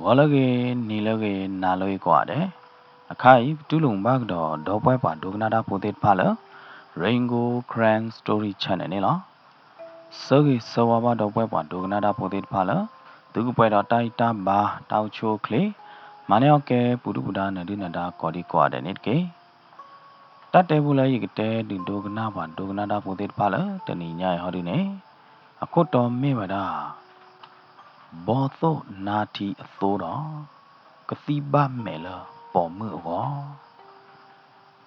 wallage nilage naloi kwade akai tulung bag do pwe pa dognada potet phala Rainbow Grand Story Channel နဲ့လားစောကြီးစောဝါတော့ပွဲပွားဒုကနာတာပိုသေးတဖာလားသူကပွဲတော့တိုက်တာဘာတောက်ချိုကလေးမနေ့ကပူဒူပူဒါနဒီနဒါကော်ဒီကွာတဲ့နိကေတတ်တယ်ဘူးလေကတဲ့ဒီဒုကနာပါဒုကနာတာပိုသေးတဖာလားတဏီညာဟောဒီနေအခုတော်မေ့ပါတာဘောသောနာတီအသောတော်ကတိပမဲလပေါ်မှုဟော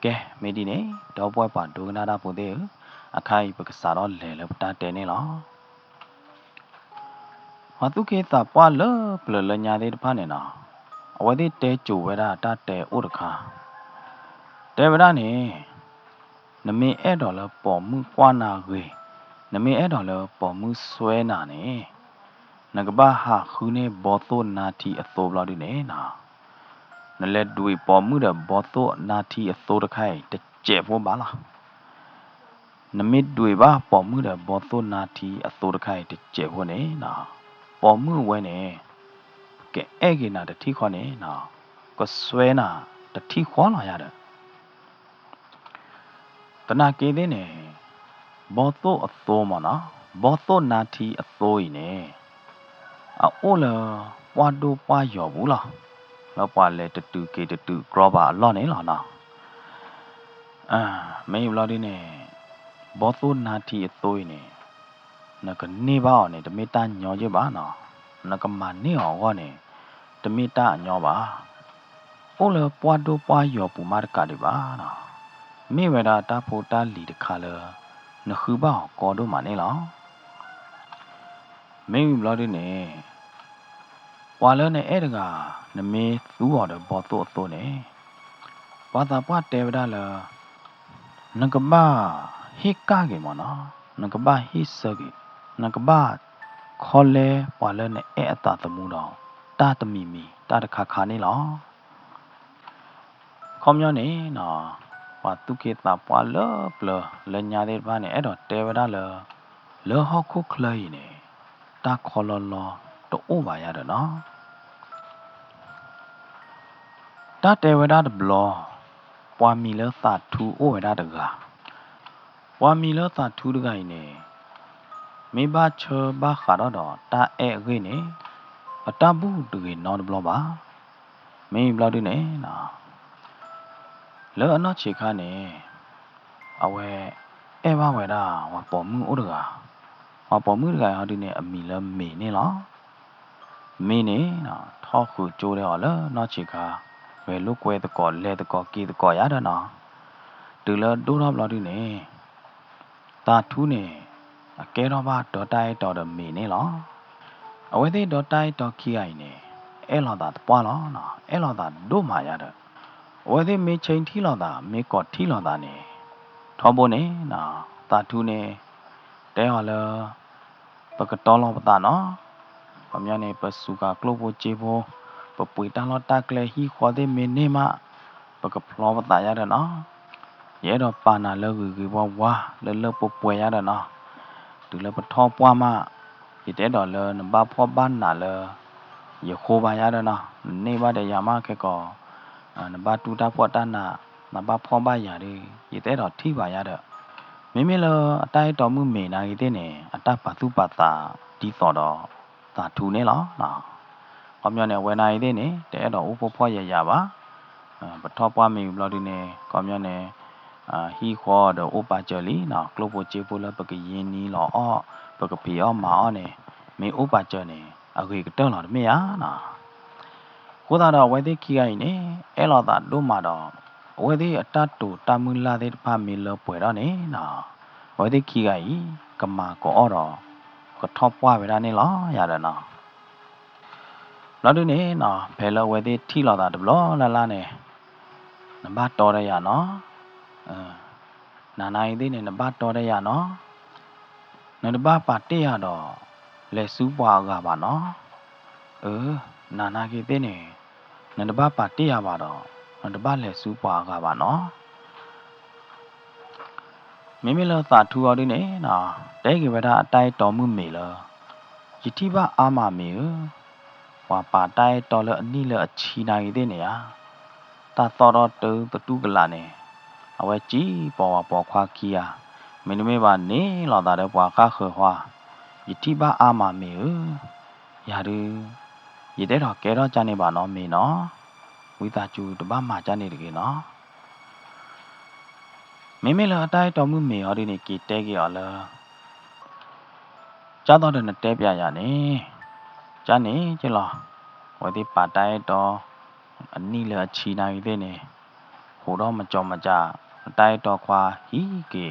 ကဲမေဒီနေတော့ပွဲပွားဒုကနာတာပိုသေးအခိုင်ပကစားတော့လဲလပတာတဲနေလားဟာတုကေတာပွာလပလလညာသေးတဖာနေနော်အဝဲသေးတဲကြိုဝဲတာတတဲဥဒခါတဲဝဒနေနမေအဲ့တော်လပေါ်မှုကွာနာခွေနမေအဲ့တော်လပေါ်မှုဆွဲနာနေနကဘာဟာခူနေဘောသောနာတီအသောဘလာဒီနေနော်နလက်တွေပေါ်မှုတဲ့ဘောသောနာတီအသောတခိုင်တကျဲဖို့ပါလားနမစ်တွေပါပေါ်မှုတဲ့ဘောသောနာတီအသောတခိုင်တကျဲဖို့နေနော်ပေါ်မှုဝဲနေကဲအဲ့ကိနာတတိခေါ်နေနော်ကဆွဲနာတတိခေါ်လာရတယ်တနာကေတဲ့နေဘောသောအသောမနော်ဘောသောနာတီအသောဤနေအိုးလပွားတို့ပွားရော်ဘူးလားလောပွားလေတတူကေတတူဂရောဘာလော့နေလားနော်မေဘလာဒီနေဘောသောနာတီအသောဤနေနကနေပါအောင်နေတမေတာညောကြပါနော်နကမနေအောင်ဟောနေတမေတာညောပါအိုးလပွားတို့ပွားရော်ပူမာတကတိပါနော်မေဝဒတာဖိုတာလီတခါလနခုပါကောတို့မနေလားမေဘလာဒီနေဝါလနဲ့အဲ့တကနမေသူ့တော်ဘောတော့အသောနေဘာသာပွားတေဝဒလနကဘာဟိကာကေမနော်နကဘာဟိစကေနကဘာခေါ်လေဝါလနဲ့အဲ့အတာသမူတော်တာတမီမီတာတခါခါနေလားခေါမျောနေနော်ဝါတုကေတာပွာလပလလညာတဲ့ဘာနေအဲ့တော့တေဝဒလလောဟခုခလိုင်းနေတာခေါ်လောတိုးပါရတယ်နော်တာတေဝဒတဘလောပွာမီလသထူအိုဝဒတကပွာမီလသထူတကိုင်နေမေဘချဘာခါတော့တာအဲခွေနေအတဘူးတူကေနော်တဘလောပါမင်းဘလောက်တူနေနော်လောအနော်ချေခါနေအဝဲအဲဘာဝဲတာဝါပေါ်မှုဥဒကဝါပေါ်မှုတကဟောဒီနေအမီလမေနေလားမေနေနော်ထောက်ခုကျိုးတယ်ဟောလောနော်ချေခါဝဲလုကွဲတကောလဲတကောကီတကောရတာနော်တူလဒိုးတော့ဘလောက်တူနေတာထူးနေအကဲတော့ဘာဒေါ်တိုင်းတော်တော်မေနေလားအဝဲသေးဒေါ်တိုင်းတော်ခီအိုင်နေအဲလောတာပွားလောနော်အဲလောတာဒို့မာရတယ်ဝဲသေးမေချိန်ထီလောတာမေကောထီလောတာနေထောဖို့နေနော်တာထူးနေတဲဟောလပကတော်လောပတာနော်ဗမြနေပစုကကလုတ်ဖို့ချေဖို့ပပွေတန်လောတကလေဟီခေါ်တဲ့မင်းနေမှာပကဖလောပတာရတယ်နော်ရဲတော့ပါနာလောကူဘဝါလောပပွေရတယ်နော်တူလပထောပွားမဒီတဲ့တော်လနဘာဖောဘာနာလရခိုးပါရတယ်နော်နေပါတဲ့ရမခက်ကောနဘာတူတာဖောတနာနဘာဖောဘာရတယ်ဒီတဲ့တော်ထိပါရတဲ့မိမိလအတိုင်းတော်မှုမေနာကြီးတဲ့နေအတပါသူပါတာဒီတော်တော့တာထူနေလားနော်ဟောမျိုးနဲ့ဝယ်နာကြီးတဲ့နေတဲ့တော်ဥပဖောရရပါပထောပွားမေဘလော်ဒီနေကောမျိုးနဲ့ဟီခေါ်တော့ဥပကြလီနော်ကလုတ်ဖို့ချေဖို့လပကရင်နီလောအော့ပကပီအော့မာအော့နေမေဥပကြနေအခေကတောင်းလာမေယာနော်ကိုသာတော့ဝဲသေးခီကိုင်းနေအဲ့လောသာတို့မှာတော့ဝဲသေးအတတူတမူလာသေးတဖမေလောပွဲတော့နေနော်ဝဲသေးခီကိုင်းကမာကောအော်တော့ကထောပွားပဲဒါနေလားရတယ်နော်နောက်တူနေနော်ဘယ်လောဝဲသေးထီလောသာတဘလောလာနေနံပါတ်တော်ရရနော်နာနိုင်သေးနေနံပါတ်တော်ရရနော်နံပါတ်ပါတက်ရတော့လက်စူးပွားကပါနော်နာနာကြီးသေးနေနံပါတ်ပါတက်ရပါတော့နံပါတ်လက်စူးပွားကပါနော်မိမိလောသာထူတော်ဒီနေနော်တဲကေဝဒအတိုက်တော်မှုမေလောယတိဘအာမမေ ပွာပါတိုင်တော်လအနိလအချီနိုင်တဲ့နေရတာတော်တော်တူကလာနေအဝဲကြီးပေါ်ခွာခီယာမင်းမေပါနေလောတာတဲ့ပွာခါခေဟွာယတိပါအာမမေရာရရတဲ့တော့ကဲတော့ကြနေပါနော်မေနော်ဝိတာကျူတပတ်မှကြနေတကေနော်မေလအတိုင်းတော်မှုမေဟောဒီနေကီတဲကြီးရောလားကြားတော့တဲ့တဲပြရနေကြားနေကျလားဝဒီပါတိုင်တော်အနိလချီနိုင်တဲ့နေဟိုတော့မကြော်မကြအတိုင်းတော်ခွာဟီကေ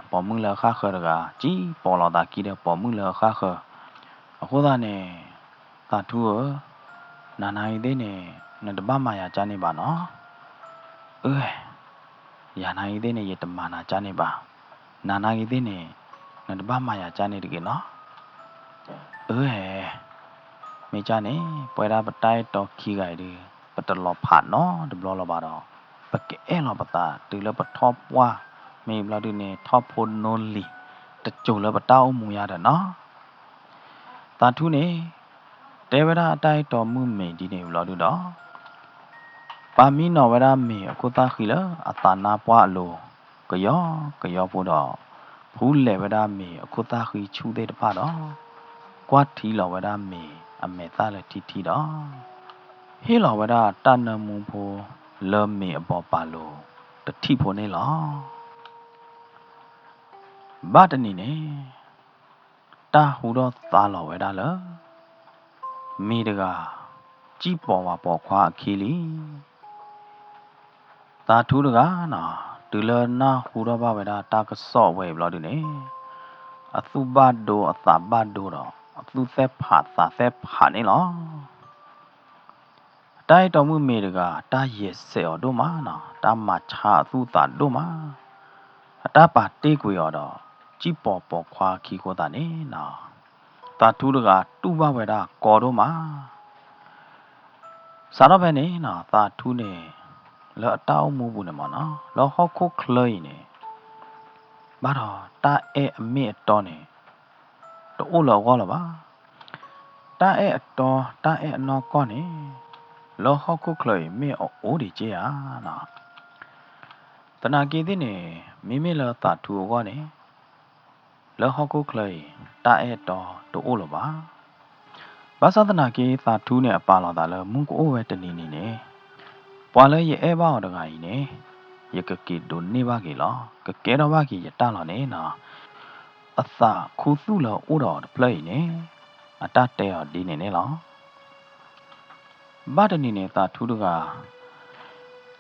ပေါ်မှုလခါခရကကြီးပေါ်လာတာကြီးတဲ့ပေါ်မှုလခါခအခုသားနေတာထူနာနိုင်တဲ့နေနတပတ်မှရကြားနေပါနော်ရနိုင်တဲ့နေရတမနာကြားနေပါနာနိုင်တဲ့နေနတပတ်မှရကြားနေတကေနော်မေချာနေပွဲတာပတိုင်တော်ခီကြတယ်ပတလောဖာနော်ဒဘလောပါတော့ပကဲလောပတာတူလပထောပွားမေဘလာဒီနေထောဖိုနိုလီတကြုံလပတောင်းမူရတယ်နော်တာထူးနေတေဝရအတိုင်းတော်မှုမေဒီနေဘလာတို့တော့ပါမီနော်ဝရမေအခုတာခီလအတာနာပွားအလိုကယောဖို့တော့ဘူးလေဝရမေအခုတာခီချူတဲ့တဖတော့ကွာထီလောဝရမေအမေသားလည်းတီတော့ဟေးလောဝရတနမူဖို့လောမေအပေါ်ပါလို့တတိဖို့နေလောဘာတနေနေတာဟူတော့သားလောဝရလားမိတကကြီးပေါ်ခွာအခီလီသာထူးတကနော်ဒူလနာဟူတော့ဘာဝရတာကဆော့ဝဲဘလို့ဒီနေအသုဘဒိုအသဘဒိုတော့သူသက်ဖာသာသက်ဖာနေလောတိုက်တော်မှုမေတကတာရဲ့စေော်တို့မှာနော်တာမချာသူတာတို့မှာအတာပါတေးကွေရောတော့ကြီးပေါ်ခွာခီကိုတာနေနော်တာထူးတကတူဘဝဲတာကော်တို့မှာစားတော့ပဲနေနော်တာထူးနေလောအတောင်းမှုဘူးနေမှာနော်လောဟောက်ခုခလိနေဘာတော့တာအဲအမေတော်နေတိုးလောကောလောပါတာအဲအတော်တာအဲအနော်ကောနေလောဟောက်ခုခလိမေအိုးဒီကျေอ่ะနော်တနာကေတဲ့နေမိလောတာထူကောနေလောဟောက်ခုခလိတာအဲတော်တိုးလောပါဘာသာတနာကေတာထူးနေအပါလောတာလောမုန်ကိုဝဲတနေနေနေပွာလဲရဲ့အဲဘောက်တကကြီးနေရကကေဒိုနေပါကေလောကကဲတော့ပါကေရတလောနေနော်အသာခုစုလောအိုးတော်ပလိနေအတတဲော်ဒီနေနေလောဘာတနေနေတာထူးတက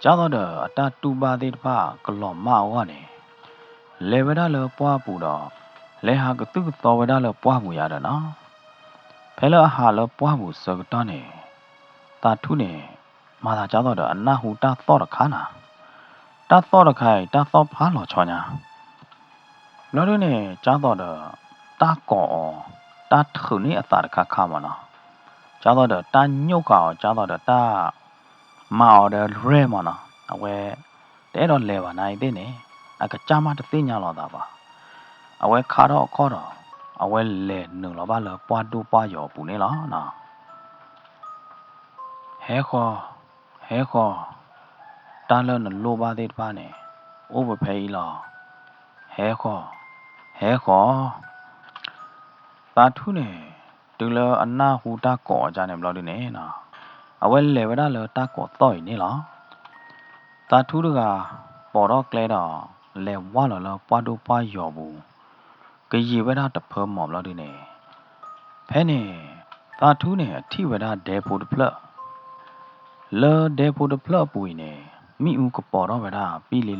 ကျောင်းတော့အတတူပါသေးတဖကလော်မဝါနေလေဝဒလောပွားပူတော့လေဟာကတုတော်ဝဒလောပွားပူရတယ်နော်ဖဲလောဟာလောပွားပူစကတနေတာထူးနေမာသာကျောင်းတော့အနာဟူတာသော့တခါနာတာသော့တခိုင်တာသော့ဖားလော်ချောညာလောတို့နေကျောင်းတော့တာကောတာထုန်နေအတာတခါခါမနော်ကျောင်းတော့တာညုတ်ကောကျောင်းတော့တာမော်ဒယ်ရဲမနော်အဝဲတဲတော့လဲပါနိုင်တဲ့နေအကကြမှာတသိညာလောတာပါအဝဲခါတော့ခေါ်တော့အဝဲလဲနုံလောပါလောပွားတူပွားရောပူနေလောနော်ဟဲခေါ်တာလောနလိုပါသေးတပါနေအိုးဘဖဲကြီးလောဟဲခေါ်တာထူးနေတူလအနာဟူတာကောကြနေဘလို့ဒီနေနော်အဝဲလေဝဒလောတာကောတော့နေလောတာထူးတကပေါ်တော့ကလဲတော့လေဝါလောပွားတို့ပွားရောဘူးကကြီးဝဒတဖမော်ဘလို့ဒီနေဖဲနေတာထူးနေအထိဝဒဒဲဖို့တဖလလောဒဲဖို့တဖလပူနေမိဦးကပေါ်တော့ဝဒပြီးလေ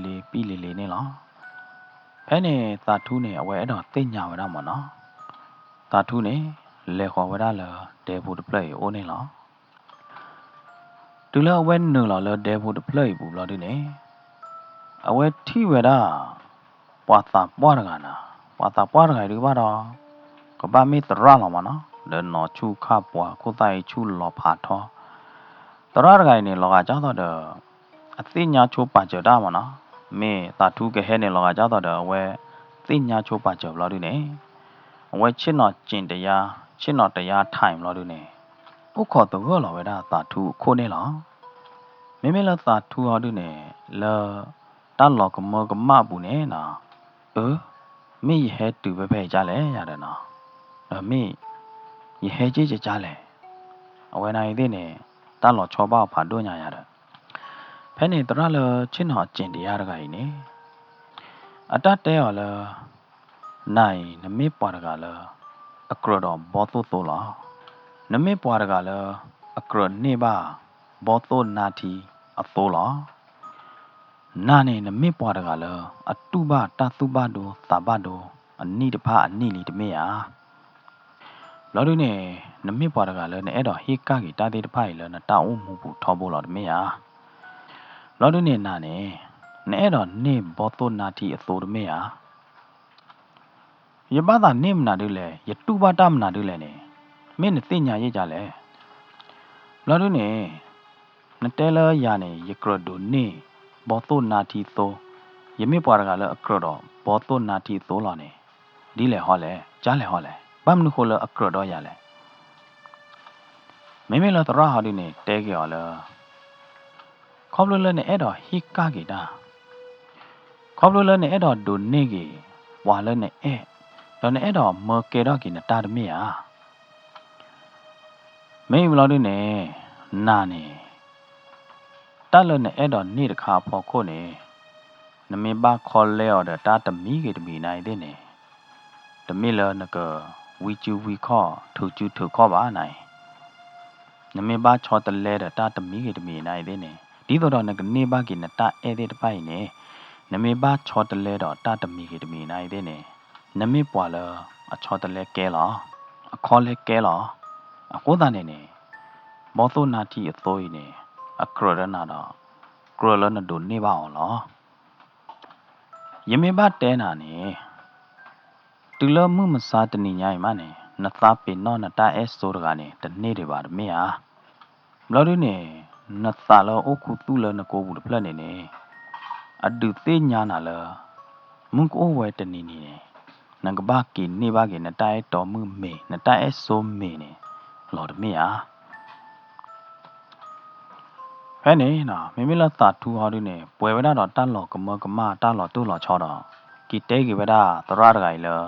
နေလောဖဲနေတာထူးနေအဝဲအဲ့တော့သိညာဝဒမနော်တာထူးနေလေခေါ်ဝဒလောဒဲဖို့တဖလအိုးနေလောတူလောဝဲနုံလောဒဲဖို့တဖလပူလို့ဒီနေအဝဲထိဝဒပွာတာပွားရကနာပွာတာပွားရကဒီဘာတော့ကဘာမီတရလောမနော်လေနော်ချူခပွားကိုတိုင်ချူလောဖာထောတရရကိုင်နေလောကကြောက်တော့အသိညာချိုးပါကြတာမနော်မေတာထူးကဟဲနေလောကကြောက်တော့ဝဲသိညာချိုးပါကြလို့ဒီနေအဝဲချစ်နော်ကျင်တရားထိုင်လို့ဒီနေ ဥခေါ်တော့လောဝဲတာသာထူခိုးနေလောမေမေလာသာထူအောင်ဒုနေလာတာလောကမောကမဘူးနေနော်မေရဟဲတူပဲပဲကြလဲရတယ်နော်မေရဟဲကြီးကြလဲအဝဲနိုင်သေးနေတာလောချောပါဖာတို့ညာရတယ်ဖဲနေတရလချင်းတော်ကျင်တရားတကကြီးနေအတတဲရောလနိုင်နမေပွားတကလအကရတော်ဘောသုသောလာနမေပွားတကလအကရနေပါဘောသုနာတီအသောလာနာနေနမေပွားတကလအတုပတသုပဒိုသဘဒိုအနိတဖအနိလီတမေယာလောဒုနေနမေပွားတကလနဲ့အဲ့တော့ဟိကကြီးတာတိတဖိုင်လနတောင်းမှုဘူးထောဖို့လောတမေယာလောဒုနေနာနေနဲ့တော့နေဘောသုနာတီအသောတမေယာယပသာနေမနာတို့လေယတုပတမနာတို့လေနေမင်းနဲ့သိညာရေးကြလဲလောဒုနေနတဲလယာနေယကရဒုနေဘောသုနာတီသောယမေပွားတကလည်းအကရတော့ဘောသုနာတီသောလာနေဒီလေဟောလေကြားလေဟောလေဘာမနုခိုလအကရတော့ရလေမေမေလတရဟာဒီနေတဲကြော်လခေါပလလနဲ့အဲ့တော့ဟိကဂီတာခေါပလလနဲ့အဲ့တော့ဒုနေကြီးဝါလနဲ့အဲ့တော့နဲ့အဲ့တော့မကေတော့ကြီးနဲ့တာတမေယာမေမလို့နေနာနေတက်လနဲ့အဲ့တော့နေတခါဖော်ခုနေနမေပါခေါ်လဲော်တဲ့တာတမီကြီးတမီနိုင်တဲ့နေတမီလနကဝီကျူဝီခေါ်ထူကျူထူခေါ်ပါနိုင်နမေပါချောတလဲတဲ့တာတမီကြီးတမီနိုင်တဲ့နေဒီတော့နကနေပါကြီးနတာအဲ့တဲ့တပိုင်နေနမေပါချောတလဲတော့တာတမီကြီးတမီနိုင်တဲ့နေနမေပွာလအချောတလဲကဲလားအခေါ်လဲကဲလားအခုသားနေနေမောသုနာတိအသောကြီးနေအခရရနာတော့ကရလနဒုနေပါအောင်လားယမေဘတဲနာနေတူလမှုမစားတနေညိုင်မနေနသပေနောနတာအဲဆိုရကနေတနေ့တွေပါမေဟာမလို့ဒီနေနသလောအခုသူလနကိုဘူးဖလက်နေနေအဒုသေးညာနာလမုန်ကိုဝဲတနေနေနငကဘာကီနေပါကေနတာအဲတော်မှုမေနတာအဲဆိုမေနေလော်တမေဟာဖဲနေနော်မိမိလသာထူဟောဒီနေပွဲဝဒတော့တတ်လောကမကမတတ်လောတူလောချောတော့ကီတဲကေဝဒတရတကိုင်လော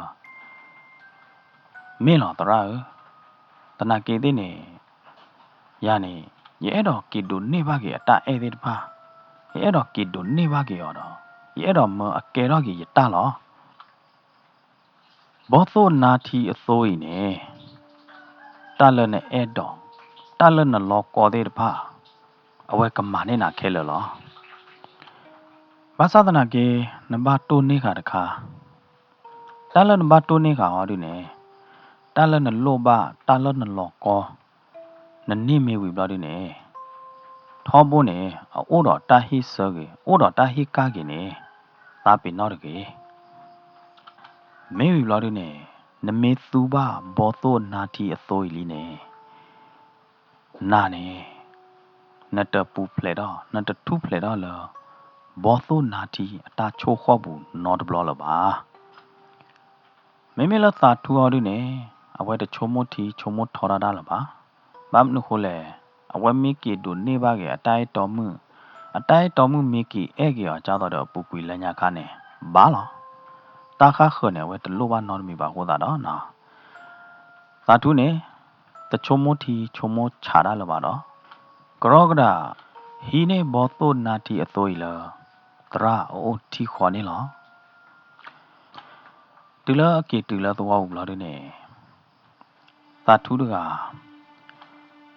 မင်းလောတရတနာကေတဲ့နေရနေရဲ့တော့ကီဒုနေပါကေအတအဲတဲ့တဖာရဲ့တော့ကီဒုနေပါကေရောတော့ရဲ့တော့မအကဲတော့ကေရတလောဘောသောနာတီအစိုးရနေတလနဲ့အဲတော့တလနဲ့လောကောတဲ့တဖာအဝဲကမာနေနာခဲလောဘာသာတနာကေနံပါတ်2နေခါတခါတလနံပါတ်2နေခါဟောဒီနေတလနလောဘတလနလောကောနနိမေဝိဘလာဒီနေထောဘုန်နေအိုတော်တာဟိစောကေအိုတော်တာဟိကာကေနေသာပိနောတကေမေဝိဘလာဒီနေနမေသူဘဘောသောနာတိအသောလီနေနာနေနတပူဖလက်တော့နတထုဖလက်တော့လောဘောသောနာတီအတာချိုးခေါ်ဘူးနော်တဘလောလပါမေမေလသာထူအောင်ဒီနေအဝဲတချိုးမတီချိုးမထော်ရတာလပါဘာမနုခိုလေအဝဲမီကီဒုနေပါကေအတိုင်းတော်မှုမီကီအဲကေအကြတော့ပူပူလညာခါနေဘာလောတာခါခွနေဝဲတလို့ပါနော်မီပါဟောတာတော့နော်သာထူနေတချိုးမတီချိုးမချာတာလပါတော့ကရောကဒါဟီနေဘောသောနာတီအသွေးလတရာအိုတီခွာနေလောတူလာအကေတူလာတော့ဘူးလားတဲ့နေသာထူးတက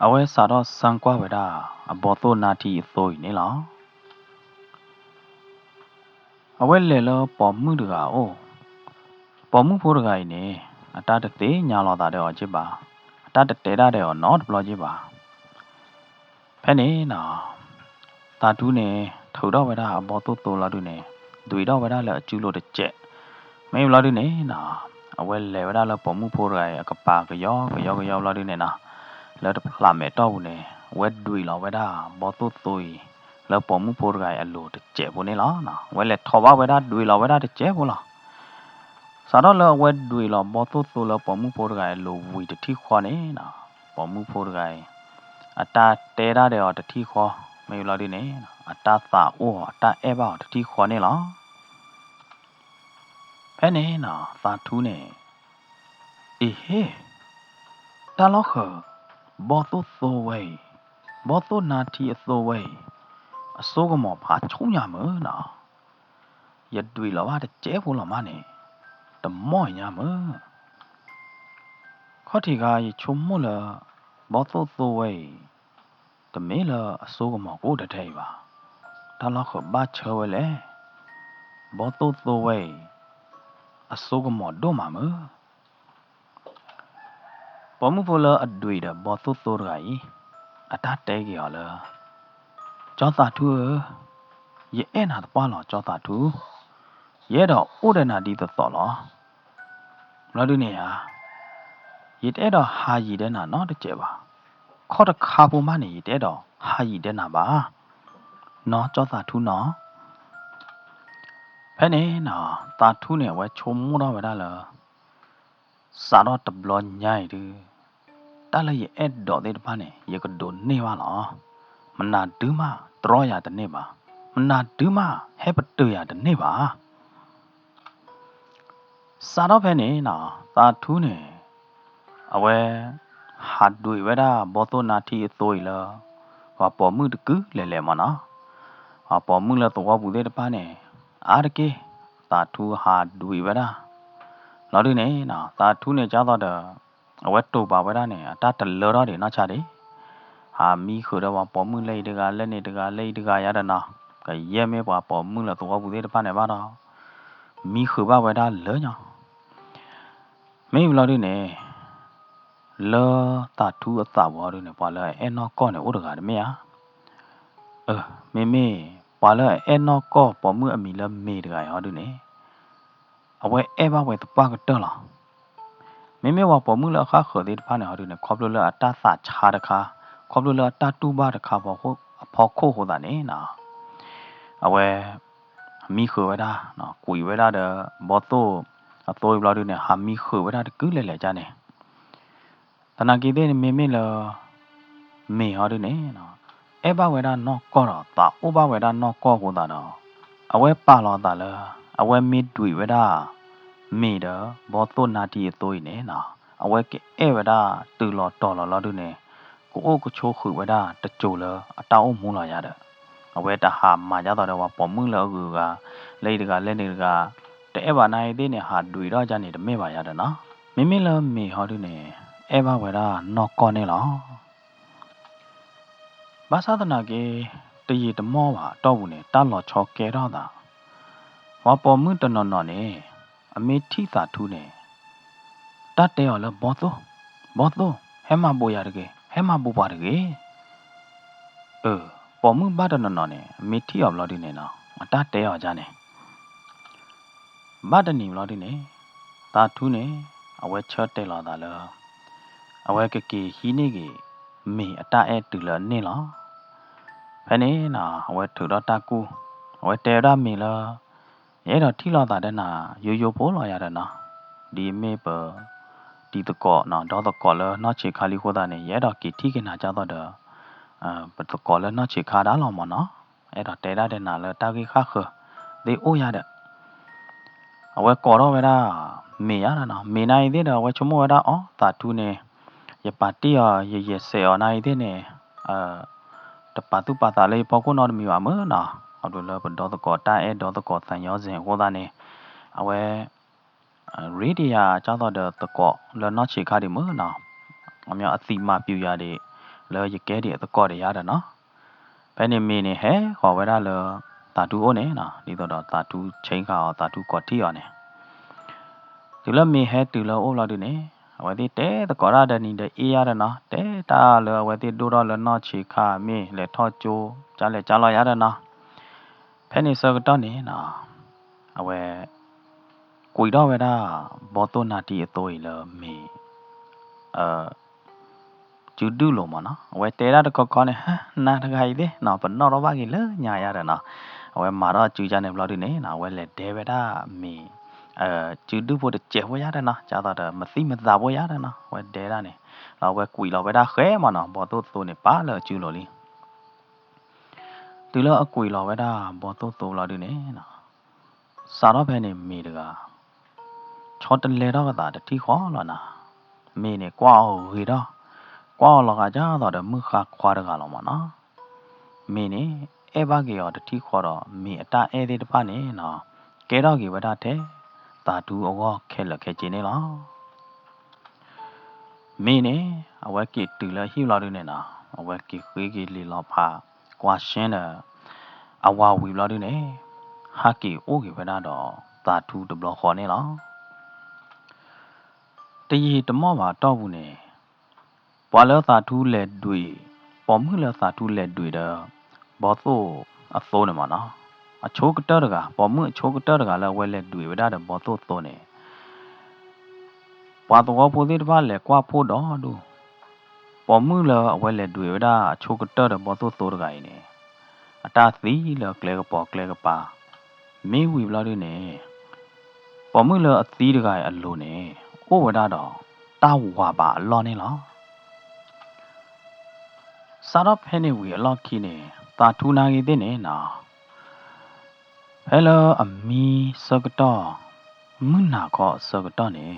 အဝဲစာတော့စံကွာဝဲတာအဘောသောနာတီအသွေးနေလောအဝဲလေလောပေါ်မှုတကအိုပေါ်မှုဖို့တကကြီးနေအတတသေးညာလောတာတဲ့အော်ချစ်ပါအတတတဲတာတဲ့အော်နော်ဘလောချစ်ပါဖဲနေနော်တာတူးနေထောက်တော့ဝဲတာအဘောတူတူလာတူနေဒွေတော့ဝဲတာလဲအကျူလို့တစ်ချက်မင်းလာတူနေနော်အဝဲလဲဝဲတာလဲပုံမှုဖို့ရဲအကပါကရောလာတူနေနော်လဲတဖလာမဲတော့ဘူးနေဝဲဒွေလာဝဲတာဘောတူတူလဲပုံမှုဖို့ရဲအလိုတစ်ချက်ဘူးနေလားနော်ဝဲလဲထော်ပါဝဲတာဒွေလာဝဲတာတစ်ချက်ဘူးလားစားတော့လဲဝဲဒွေလာဘောတူတူလဲပုံမှုဖို့ရဲအလိုဝီတတိခွာနေနော်ပုံမှုဖို့ရဲ အတာတဲရတဲ့တတိခေါ်မေလို့ဒီနေအတာသာအိုအတာအဲပါတတိခေါ်နေလားဖဲနေနော်သာထူးနေအေးဟေတာလောက်ခဘောသုသောဝေဘောသုနာတီအသောဝေအစိုးကမောဖာချုံရမနော်ရတွေ့လောပါတဲ့ကျဲဖို့လောမနေတမော့ညာမခေါတိကရချုံမလဘောသုသောဝေတမေလအစိုးကမောကိုတထဲပါတာလောက်ခဘာချဝလေဘောသုသောဝေအစိုးကမောတို့မှာမပမှုဖလအတွေ့တဲ့ဘောသုသောရိုင်အတတဲကြော်လကျောသာထူရဲ့အဲ့နာပွားလောကျောသာထူရဲတော့ဥဒနာဒီတော့လောမလို့ဒီနေဟာရတဲ့တော့ဟာရီတဲ့နာနော်တကြပါခေါ်တခါပုံမနေရတဲ့တော့ဟာရီတဲ့နာပါနော်ကျောသာထူနော်ဖဲနေနော်တာထူနေဝဲချုံမတော့ဝဲဒါလားစာတော့တဘလညိုင်တူတားလည်းအဲ့တော့တဲ့တပါနေရကဒိုနေပါလားမနာဒူးမတရောရတဲ့နေပါမနာဒူးမဟဲပတူရတဲ့နေပါစာတော့ဖဲနေနော်တာထူးနေအဝဲဟာဒွေဝဲတာဘောတော့နာတီအသွေးလားဟာပေါ်မှုတကူလဲလဲမနော်ဟာပေါ်မှုလဲတော့ဘူးတဲ့တပါနေအားတကေတာထူးဟာဒွေဝဲတာလော်ဒီနေနော်တာထူးနေကြတော့အဝဲတူပါဝဲတာနေအတတလော်တော့တယ်နော်ချတယ်ဟာမီခိုတော့ပေါ်မှုလိုက်တကလက်နေတကလိုက်တကရတဲ့နော်ကရဲမဲပွားပေါ်မှုလဲတော့ဘူးတဲ့တပါနေပါတော့မီခိုပါဝဲတာလဲညမင်းလော်ဒီနေလောတာထူးအသဘောရနေပွာလဲအဲနော်ကောနေဥဒကာတမေမေမေပွာလဲအဲနော်ကောပေါ်မှုအမီလဲမေတကရဟောဒီနေအဝဲအဲပါဝဲတပါကတော့လားမေမေဝပေါ်မှုလအခါခေါ်တဲ့ဖာနေဟောဒီနေခေါပလလအတသချာတခါခေါပလလတတူပါတခါပေါ်ဟုတ်အဖော်ခို့ဟောတာနေနော်အဝဲမီခေါ်ဝဲတာနော်ကွေဝဲတာတဲ့ဘောတော့အသွေးဘလာဒီနေဟာမီခေါ်ဝဲတာကူးလဲလဲကြနေတနာကီတဲ့မေမေလမေဟောဒီနေနော်အဲပါဝဲတာနော်ကောတော့တာဥပဝဲတာနော်ကောဟောတာတော့အဝဲပါလောတာလဲအဝဲမီတွေ့ဝဲတာမေဒဘောတော့နာတီအသွေးနေနော်အဝဲကဲဝဲတာတူလော်တော်လော်ဒီနေကိုအိုကိုချိုးခွေဝဲတာတကြိုလအတောင်းမူလာရတဲ့အဝဲတဟာမာကြတော့တော့ပေါ်မှုလောကူကလိတ်တကလက်နေတကတဲ့ဘာနိုင်သေးနေဟာတွေ့တော့ကြနေတမဲပါရတယ်နော်မိမိလမေဟောဒီနေအဲဘာဝဲတာနော်ကောနေလောဘာသာတနာကေတရီတမောပါတော့ဘူးနေတလော်ချောကဲတော့တာဝါပေါ်မှုတနော်နော်နေအမေထိသာထူးနေတတ်တယ်လဘောတော့ဟဲမပိုရတကေဟဲမပူပါတကေပေါ်မှုဘာတနော်နော်နေအမေထိအောင်လို့ဒီနေနော်အတတ်တယ်ကြနေဘာတနီလို့ဒီနေတာထူးနေအဝဲချတ်တယ်လာတာလားအဝဲကကေဟီနေကေမေအတအဲတူလနေလားဖဲနေနော်အဝဲထူတော့တကူအဝဲတဲရမေလားရဲတော့ထိလာတာတဲ့နာရိုပိုးလာရတဲ့နော်ဒီမေပဒီတကောနော်တော့တကောလနော်ချေခါလီခိုးတာနေရဲတော့ကီထိကနာကြတော့တဲ့ပတကောလနော်ချေခါတာလောမနော်အဲ့တော့တဲရတဲ့နာလတာကြီးခါခဒီအိုရတဲ့အဝဲကောတော့ဝဲတာမေရတာနော်မေနိုင်သေးတယ်ဝဲချုံမဝဲတာအော်တာတူနေရပါတီရရဆေော်နိုင်သေးနေတပါတူပါတာလေးပေါ့ကိုနော်မီပါမနော်အော်တို့လပဒေါ်တကောတာအဲဒေါ်တကောဆန်ရောစဉ်ဟိုတာနေအဝဲရေဒီယာကျောင်းတော်တကောလနော်ချေခါဒီမနော်အမြောက်အစီမပြူရတဲ့လောရကဲတဲ့တကောတွေရတယ်နော်ဘယ်နေမင်းနေဟဲခေါ်ဝဲတာလောတာတူအိုနေနော်ဒီတော့တာတူချင်းခါတာတူကောတီရောနေဒီလမီဟဲတူလောအိုလာဒီနေဝဲတိတဲတကောရတဲ့နီတဲ့အေးရတဲ့နော်တဲတာလောဝဲတိဒိုတော့လနော်ချေခါမင်းလေထော့ကျိုးကြားလေကြားလာရတဲ့နော်ဖဲနေစကတော့နေနော်အဝဲကွေတော့ဝဲတာဘောတော့နာတီအသွေးလမေကျူဒူလုံးမနော်အဝဲတဲတာတကောကောနေဟာနာတခိုင်သေးနော်ဘနော်တော့ဘာကြီးလဲညာရတယ်နော်အဝဲမာတော့ကျူကြနေဘလို့ဒီနေနော်ဝဲလေဒဲဝဲတာမေ chứ đứa vô được chèo với giá đây nè chả tao được mà xí mà giàu với giá đây nè quay để ra này là quay quỷ là quay đa khé mà nó bỏ tôi này phá là chưa rồi đi từ đó quỷ là quay đa bỏ tôi là được nè sau đó bên này mì được à cho tên lê đó cái ta thì khó rồi nè mì này qua rồi đó qua là cái giá tao được mức khác qua được mà nó mì này em bao giờ được thì khó đó mì ta em đi được phải nè nó cái đó cái vậy đó thế ta tu ở cái là cái gì này đó mì này ở cái từ là hiểu là được nè nó ở cái lì lọp ha qua xem là ở qua hiểu là được nè ha cái ô cái vậy đó ta tu được lo khó này đó tại vì tụi nó mà tao vui nè bỏ lỡ ta tu lệ đuổi bỏ mưa lỡ ta tu lệ đuổi đó bỏ số à số này mà nó à chỗ cái đó cả bỏ mưa chỗ cái đó cả là quay lệ đuổi vậy đó bỏ số này bỏ tao có phụ thì phải lệ qua phụ đó đủ bỏ mưa lỡ quay lệ đuổi vậy đó chỗ cái đó bỏ số cái này à ta xí lỡ cái pa mấy quý là đi nè bỏ mưa lỡ xí được cái luôn nè ô vậy đó tao hòa bà lo nè lo sau đó phải nên vì lo kia nè ta thu na cái thế này nào hello ami sơ cái đó muốn nào có sơ cái đó nè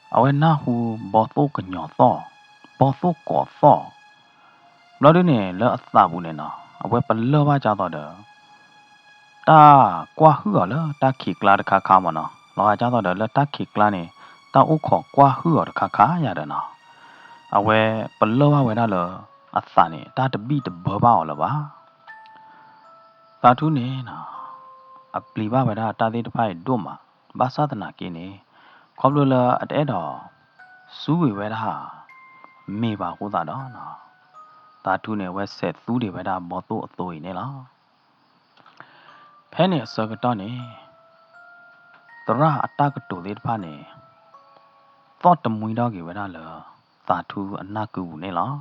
ở bên na hu bỏ số cái nhỏ to bỏ số cỏ to nó đấy nè lỡ sao bu nè nào ở bên bên lỡ ba cha to đó ta qua hứa lỡ ta khịt la được khá khá mà nó lo cha to đó lỡ ta khịt la nè ta u khó qua hứa được khá khá ya đó nào ở bên bên lỡ ba bên đó lỡ sao nè ta được bị được bơ bao là ba ta thu nè nào apply ba vậy đó ta đi phải đua mà bác sát na kia nè có lúc là ở đây đó suy vậy đó mê bà của ta đó nè ta thu nè vậy sẽ suy đi vậy đó bỏ tôi nè đó thế nè sợ cái đó nè tao ra ta cái tổ đi phải nè tao tầm mùi đó kiểu vậy đó là ta thu anh na cứu nè đó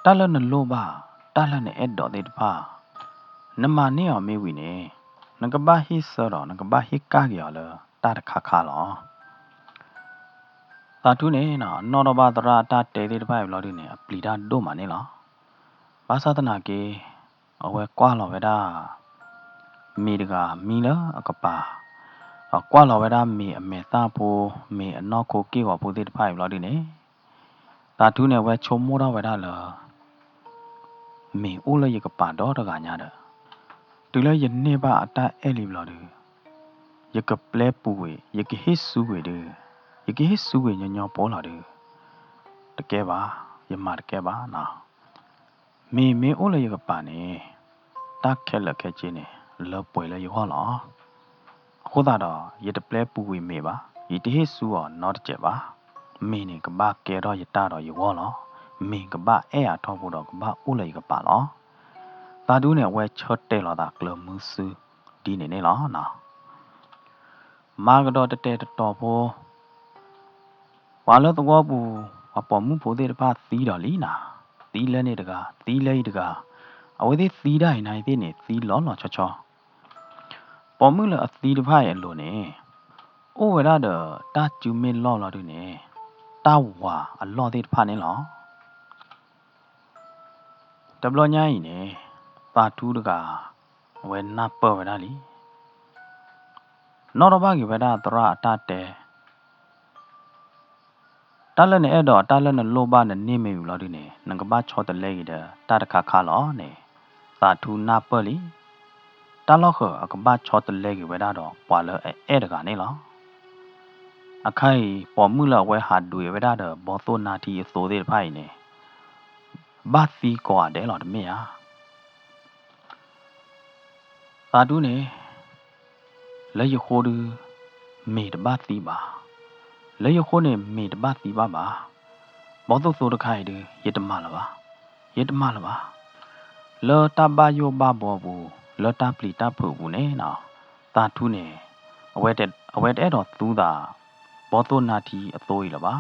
ta lên là lô ba ta lên là ed đó đi phải nằm mà nè ở mê vị nè nó cái ba hít sợ đó nó cái ba hít cá kiểu là ta được khá khá đó ta thu nè nó đó ba tao ra ta để đi phải lo đi nè apply ra đô mà nè đó bác sát na kia ở vậy qua lo vậy đó mi được à mi nữa ở cái pa qua lo vậy đó mi ta po mi nó cô kia của po đi phải lo đi nè ta thu nè vậy chôm mua đó vậy đó là mi u lấy cái pa đó đó cả nhà đó từ lấy dân nè ba ta elim lo đi giờ cái ple puwe giờ cái hít suwe đi giờ cái hít suwe nhỏ bỏ lo đi được cái ba giờ mà được cái ba nào mi u lấy cái pa nè ta khé là cái gì nè lỡ bồi là yêu lo khó ta đó giờ được ple puwe mi ba giờ cái hít suwe nó được ba mi nè cái ba cái đó giờ ta đó yêu lo mi cái ba à thọ phụ đó cái ba u lấy cái ba lo ta đu nè quay chớt tê lo ta lỡ mưa sư đi nè lo nào mà cái đó tê to po và lỡ tôi có bu và bỏ muốn phụ tê ba tí đó lý nào tí lên này được à tí lấy được à ở đây tí đây này thế này tí ló cho bỏ muốn là tí được phải luôn nè ô vậy đó ta chú mình lo được nè ta hòa lo tê phải nè lo đập lo nhai nè ta thu được à vậy na bơ vậy đó lý nó đó ba cái vậy đó tao ta tê ta lên này đó ta lên là lô ba là niêm mèo lo đi nè nâng cái ba cho tờ lê đó ta được khá lo nè ta thu na bơ lý ta lo khờ cái ba cho tờ lê cái vậy đó quả là được cả nè lo à khai bỏ mưa là vậy hạt đuổi vậy đó bỏ tôn na thì số để phải nè ba xí quả để lo được mấy à ta thu nè lấy khô đưa mì được ba xí ba lấy khô nè mì được ba xí ba bỏ số được khai đưa yết mà là ba lỡ ta ba yo ba bỏ bu lỡ ta pli ta phụ bu nè nào ta thu nè ở vậy đó tu ta bỏ tôn na thì tôi là ba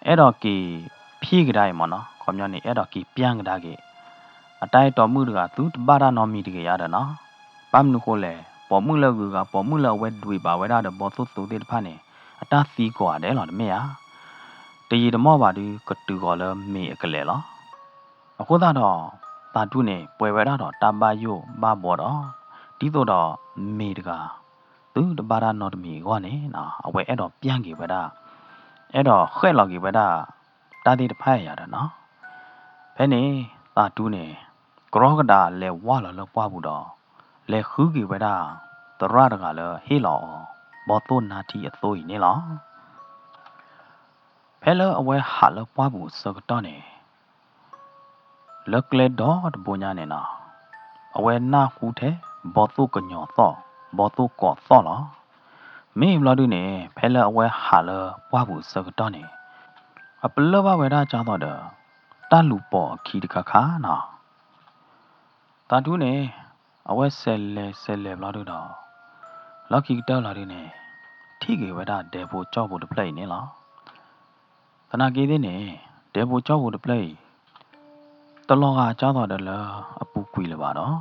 ở đó cái phi cái đại mà nó còn nhau này ở đó cái piang cái đại cái ở đây đó mưa được à tu ba ra nó mi được cái đó nó bám nó khô lệ ပေါ်မှုလောက်ကပေါ်မှုလောက်ဝဲတွေပါဝဲတာတော့ဘောသုသုတဲ့ဖာနေအတားစီကွာတယ်လားမေယာတရီတမော့ပါဒီကတူကောလမေအကလေလားအခုတော့တာတုနေပွဲဝဲတော့တပါယိုဘာဘောတော့ဒီတော့မေတကာသူတပါရနော်တမီကွာနေနော်အဝဲအဲ့တော့ပြန်ကြီးပဲတာအဲ့တော့ခဲလောက်ကြီးပဲတာတာတိတဖိုက်ရတာနော်ဘယ်နေတာတုနေကရောကတာလဲဝါလောပွားဘူးတော့လဲခူးကြီးပဲတာတရတကလည်းဟေးလောဘောတုနာတီအသိုးနေလားဖဲလအဝဲဟာလပွားဘူးစကတော့နေလက်ကလက်တော့တပူညာနေနော်အဝဲနာခူးတဲ့ဘောတုကညောတော့ဘောတုကောတော့လားမေဘလာဒူနေဖဲလအဝဲဟာလပွားဘူးစကတော့နေအပလဘဝဲတာကြောတော့တလူပေါ်ခီတခါခါနော်တာတူနေအဝဲဆဲလဲဘလာဒူတော့လော်ကီတောက်လာတယ်နေထိကေဝဲတာဒေဖိုကြောက်ဖို့တပလိနေလားတနာကေသေးနေဒေဖိုကြောက်ဖို့တပလိတလောကကြောက်တော့တယ်လားအပူကွေလပါတော့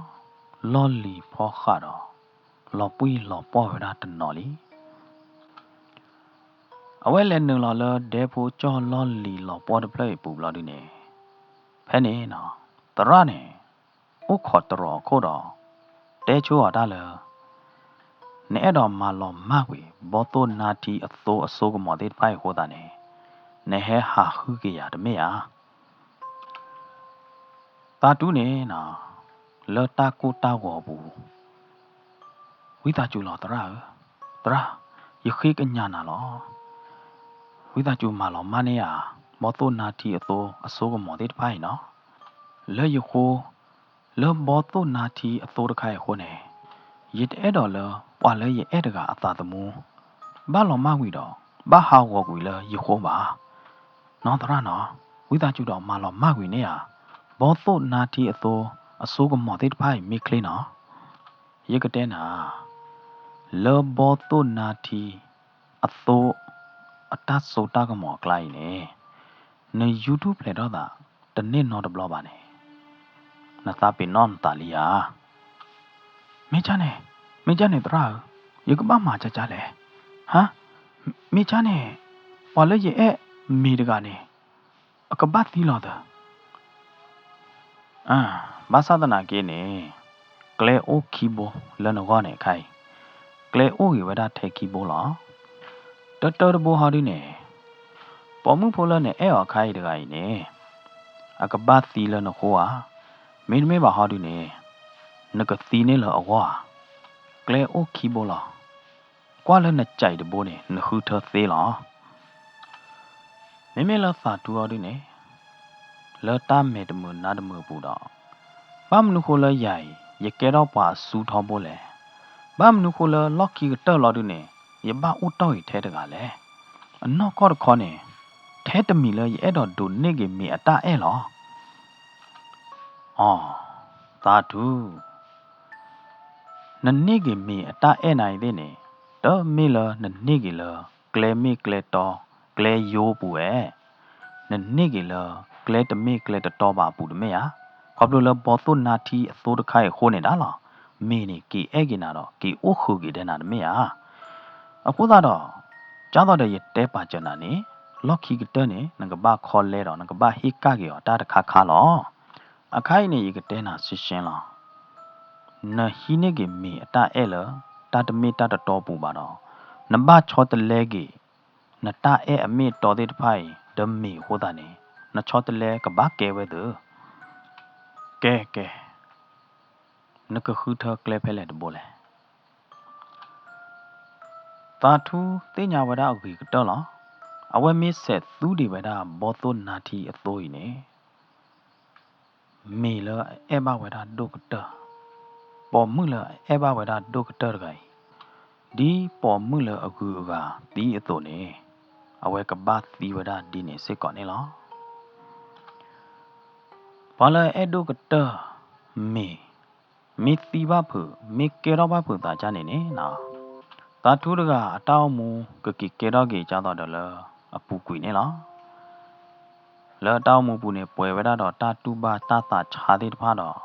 လော်လီဖောခါတော့လော်ပွီလော်ပေါ်ဝဲတာတနော်လီအဝဲလဲနုံလော်လဒေဖိုကြောက်လော်လီလော်ပေါ်တပလိပူဘလာဒူနေဖဲနေနော်တရနေဥခေါ်တရောခိုးတော့တဲချိုးရတာလေနေတော့မလောမဝေဘောတုနာတီအသောအစိုးကမောတဲ့ဖိုင်ဟောတာနေနေဟဲဟာခုကေရတမေယာတာတူးနေနော်လော်တာကိုတာဝဘူးဝိတာကျူလောတရာယခိကညာနာလောဝိတာကျူမလောမနေယာဘောတုနာတီအသောအစိုးကမောတဲ့ဖိုင်နော်လေယခိုလောဘောတုနာတီအသောတခိုင်ဟောနေရစ်အဲ့တော်လောပွာလဲရအဲ့တကအသာသမူဘာလောမဝီတော့ဘာဟာဝကွေလရခိုးပါနော်တရနော်ဝိသကျူတော်မလောမကွေနေရဘောသုနာတီအသောအစိုးကမောတိတဖိုင်မိကလေးနော်ရကတဲ့နာလောဘောသုနာတီအသောအတဆိုတာကမောကလိုက်နေနေ YouTube လေတော့တာတနစ်နော်တဘလောပါနေနသပိနွန်တာလီယာမေချာနေတရာယကဘာမှာကြလဲဟာမေချာနေဝါလဲရဲ့အဲ့မေတကနေအကပတ်သီလာတာဘာသာဒနာကေနေကလေအိုခီဘိုလနကောနေခိုင်ကလေအိုဝေဒထဲခီဘိုလာတတော်ဘောဟာဒီနေပေါ်မှုဖိုလနဲ့အဲ့အခိုင်တကကြီးနေအကပတ်သီလနခိုဟာမင်းမေဘာဟာဒီနေနကသီနေလောအဝါကလေအိုခီဘိုလာကွာလနဲ့ကြိုက်တဘိုးနေနခုထသေးလားမမေလာသာတူအော်ဒီနေလောတာမေတမနာတမပူတော့ဘာမနုခိုလရိုင်ရကဲတော့ပါစူထောင်းပိုးလေဘာမနုခိုလလော့ကီတော့လော်ဒီနေရပါဦးတော့ရထဲတကလည်းအနောက်ကော့ခေါနေထဲတမီလဲအဲ့တော့ဒိုနေကေမီအတားအဲ့လောအော်သာတူနနေကေမီအတားအဲ့နိုင်သေးနေတော့မီလနနေကေလကလေမီကလေတော့ကလေယိုးပူရဲ့နနေကေလကလေတမီကလေတော့ပါပူတမေယာခေါပလိုလဘောသုနာတီအသိုးတခိုင်ခိုးနေတာလားမင်းနေကီအဲ့ကိနာတော့ကီအိုခုကီတဲ့နာတမေယာအခုတော့ကြားတော့တဲ့ရတဲပါကျနာနေလော့ခီကတဲနေငကဘာခေါ်လဲတော့ငကဘာဟိကကေရောတာတခါခါလောအခိုင်နေရကတဲနာဆရှင်းလောနဟိနေကေမီအတာအဲ့လတာတမေတာတော်ပူပါတော့နဘချောတလဲကေနတာအဲ့အမေတော်တဲ့ဖိုင်ဒမီဟိုတာနေနချောတလဲကဘာကဲဝဲသူကဲနကခုထကလဲဖဲလဲတဘောလဲတာထူတင်ညာဝဒအဝီကတော့လားအဝဲမစ်ဆက်သူဒီဝဒဘောသုနာတီအသိုးဤနေမေလအဲဘဝဒဒုကတပေါ်မှုလအဲဘဝဒဒုကတရဂိုင်ဒီပေါ်မှုလအကူကတီးအသို့နေအဝဲကဘာသီဝဒဒီနေစစ်ကောနေလားဘာလဲအဲဒုကတမေသီဘဖုမေကေရောဘဖုတာချနေနေနော်တာထူးတကအတောင်းမူကကီကေရောကေကြတော့တယ်လအပူကွေနေလားလောတောင်းမူပူနေပွဲဝဲတော့တာတူပါတာတာခြားသေးတဖာတော့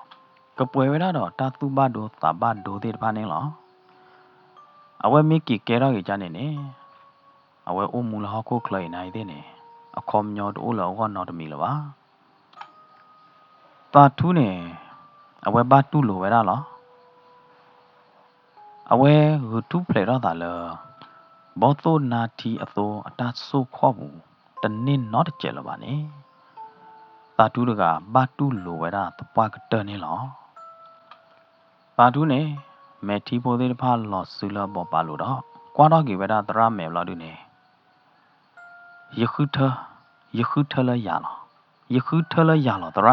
ကပွဲဝဲတော့တာတူပါဒိုတာဘဒိုသေးတဖာနေလား အဝဲမိကီကဲတော့ကြနေနေအဝဲအိုမူလာကိုခလိုက်နိုင်တဲ့နေအခေါ်မျောတိုးလောကတော့တမီလပါတာထူးနေအဝဲဘတ်တူလိုဝဲတာလားအဝဲဂူတူဖလေတော့တာလဘောတိုနာတီအသောအတဆိုးခေါ်ဘူးတနင်းတော့တကျလပါနေတာတူးတကဘတ်တူလိုဝဲတာတပွားကတနေလောတာတူးနေမဲတီပိုသေးတဖာလောဆူလဘောပါလို့တော့ကွာတော့ကေဝဲတာတရမဲလာတူနေယခုထလရလားယခုထလရလားတရ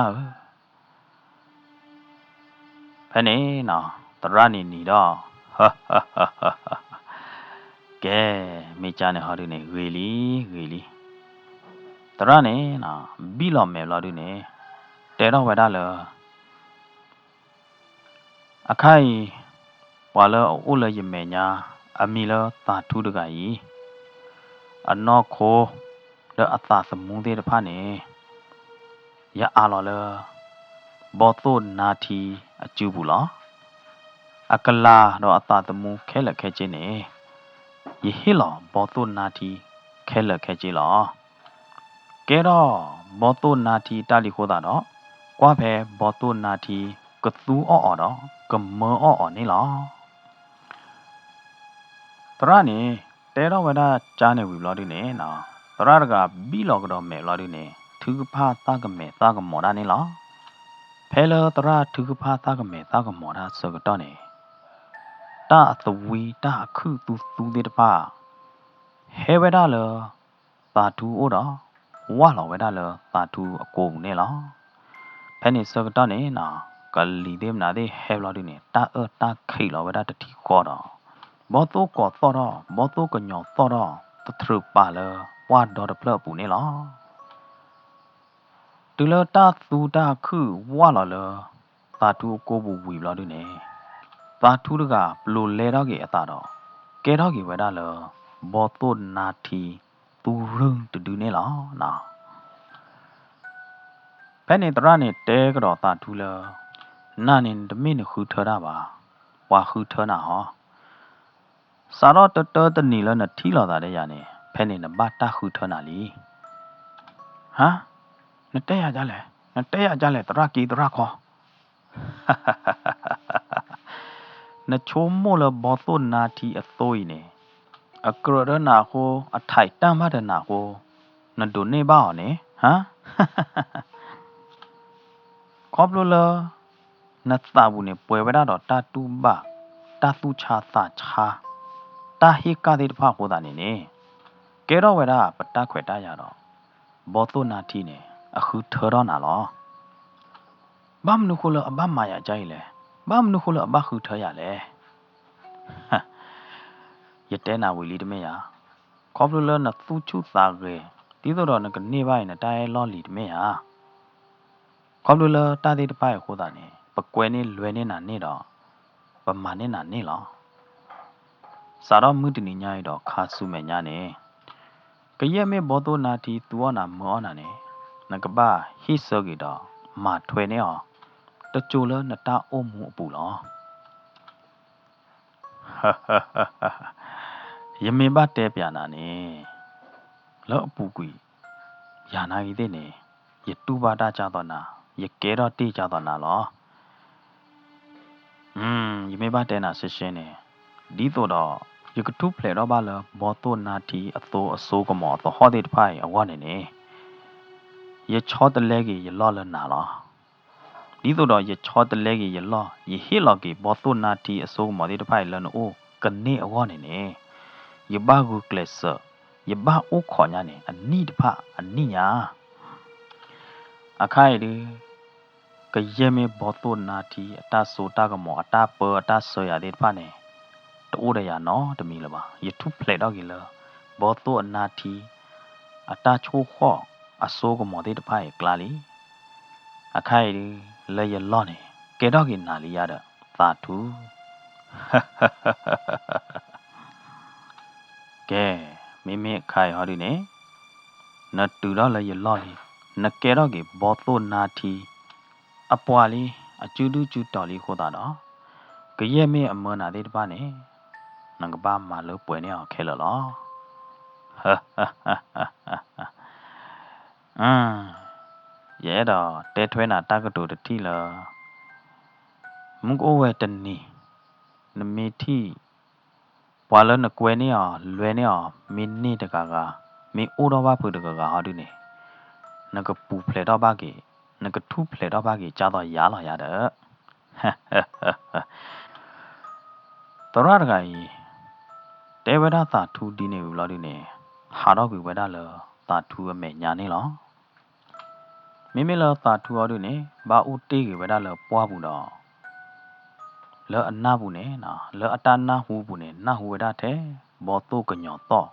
ဖဲနေနော်တရနေတော့ဟာကဲမိချာနေဟာတူနေဝေလီတရနေနော်ဘီလောမဲလာတူနေတဲတော့ဝဲတာလအခိုင်ဝါလအိုလယမေညာအမီလတာထူးတကကြီးအနောခိုဒအသာစမူသေးတဖာနေရအားလောလဘောတိုနာတီအကျူဘူးလားအကလာတော့အသာတမူခဲလက်ခဲချင်းနေယဟိလောဘောတိုနာတီခဲလက်ခဲချင်းလောကဲတော့ဘောတိုနာတီတာလီခိုးတာတော့ကွာဖဲဘောတိုနာတီကသူအော်တော့ကမောနေလောတရနေတဲတော့ဝဒကြားနေဝီလော်ဒီနေနော်တရကဘီလောကတော့မဲလော်ဒီနေသူကဖာတာကမဲတာကမော်ဒါနေလောဖဲလတရသူကဖာတာကမဲတာကမော်ဒါစကတော့နေတာသဝီတာခုသူတဲ့တဖာဟဲဝဒလတာတူအိုတော့ဝါလောဝဒလတာတူအကိုနေလောဖဲနေစကတော့နေနော်ကလီဒေမနာတဲ့ဟဲလော်ဒီနေတာခိလောဝဒတတိခေါ်တော့ဘောတိုကောသောတော့ဘောတိုကညောသောတော့တထရပါလဝါဒေါ်တဖလပူနေလောတူလတာသူတာခုဝါလော်လတာတူကိုဘူးဝီလော်ဒူနေတာတူတကဘလိုလဲတော့ကေအတာတော့ကဲတော့ကေဝဲတာလဘောတိုနာတီသူရုံတူနေလောနော်ဖဲနေတရနေတဲကတော့တာတူလနာနေတမင်းခုထတာပါဝါခုထနာဟောစာတော့တနီလနဲ့ထီလာတာတဲ့ရနေဖဲနေနဘတာခုထနာလီဟာနတဲရကြလဲတရကီတရခေါ်နချိုးမို့လဘောသွနာတီအသွိနေအကရဒနာကိုအထိုက်တမ်းမဒနာကိုနဒုနေပါအောင်နေဟမ်ခေါပလိုလနတ်တာဘူးနေပွဲဝဲတော့တာတူပါတာတူချာတာချာတာဟိကတဲ့တဖာဟိုတာနေကဲတော့ဝဲတာပတခွဲတာရတော့ဘောသွနာတီနေအခုထော်တော့နာလောဘာမနုခလအဘမာယာကြိုင်လေဘာမနုခလအဘခုထော်ရလေယတဲနာဝီလီတမေယာခေါပလိုလနသူချုသာကေတီတော့နကနေပိုင်းနတိုင်လောလီတမေယာခေါပလိုလတာတဲ့တဖာဟိုတာနေပကွယ်နေလွယ်နေနာနေတော့ပမာနေနာနေလောစာတော့မှုတနေညာရတော့ခါဆုမဲ့ညာနေကရက်မေဘောတိုနာတီသူောနာမောနာနေနကဘာဟိစောဂီတော့မာထွေနေအောင်တကြိုလနတာအုံမှုအပူလောယမေဘတဲပြန်နာနေလောအပူကွီယာနာကြီးတဲ့နေယတူပါတာကြတော့နာယကဲတော့တိကြတော့နာလောယမေဘတဲနာဆရှင်းနေဒီတော့ယကထုဖလေတော့ပါလဘောတိုနာတီအသောအစိုးကမောတော့ဟောတဲ့ဖိုင်အဝနေယချောတလဲကြီးယလောလနာလောဒီတော့ယချောတလဲကြီးယလောယဟိလောကြီးဘောတိုနာတီအစိုးမောတဲ့ဖိုင်လနအိုကနေအဝနေယဘာဂုကလဆယဘာအိုခေါ်ညာနေအနိတဖအနိညာအခိုင်ဒီကယမေဘောတိုနာတီအတဆိုတာကမောအတပအတဆောရတဲ့ဖာနေတိုးရရနော်တမီလပါယထုဖလေတော့ကြီးလဘောတိုနာတီအတချိုးခေါ်အစိုးကမောတဲ့တဖာရဲ့ကလာလီအခိုင်ဒီလေရလောနေကဲတော့ကြီးနာလီရတဲ့သာထူကဲမိခိုင်ဟောဒီနေနတူတော့လေရလောလီနကဲတော့ကြီးဘောတိုနာတီအပွားလေးအကျူတူကျူတော်လေးခိုးတာတော့ကရဲ့မေအမနာတဲ့တပါနေ နငဘာမလို့ပွဲနေအောင်ခဲလလောဟာဟာဟာဟာရဲတော့တဲထွဲနာတကတူတတိလမုကအိုဝဲတနီနမီတီဘွာလနကွယ်နေအောင်လွယ်နေအောင်မင်းနေတကာကမင်းအိုတော့ဘာဖုတကာကဟာဒုနေနကပူဖလေတော့ဘာကေနကထူဖလေတော့ဘာကေကြာတော့ရလာရတဲ့တော်ရတကကြီးတဲဝဒသာထူဒီနေဘူးလားဒီနေဟာတော့ပြီဝဒလသာထူအမေညာနေလောမိမိလသာထူအော်ဒီနေဘာဦးတေးကေဝဒလပွားဘူးတော့လောအနာဘူးနေနော်လောအတနာဟူဘူးနေနာဟူဝဒတဲ့ဘောတုကညောတော့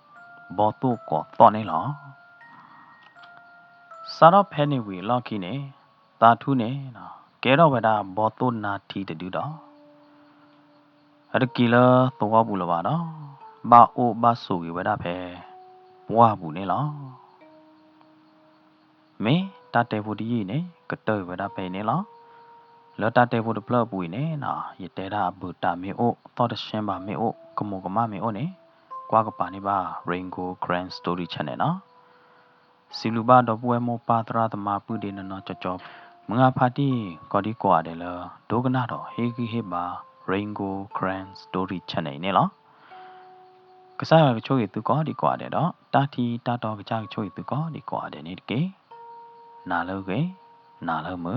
ဘောတုကောတော့နေလောစာတော့ဖဲနေဝီလောက်ခိနေတာထူးနေနော်ကဲတော့ဝဒဘောတုနာတီတူတော့အဲ့ဒါကီလာတော့ဘူးလပါတော့ဘာအိုဘာဆူကေဝဒဖဲပွားဘူးနေလောမင်းတတဲဖို့ဒီနေကတဲဝဒဖဲနေလောလောတတဲဖို့တပလပူနေနော်ရတဲတာဘူတာမေအိုတော့တရှင်းပါမေအိုကမောကမမေအိုနေကွာကပါနေပါ Rainbow Grand Story Channel နော်စီလူဘာတော့ပွဲမောပါတရာတမပူဒီနော်ကြောမငါဖာတီကော်ဒီကွာတယ်လဒိုကနာတော့ဟေဂီဟေပါ Rainbow Grand Story Channel နေလောကစားကချိုးရသူကောဒီကွာတယ်တော့တာတီတာတော့ကကြချိုးရသူကောဒီကွာတယ်နေတကေနာလို့ကေနာလို့မ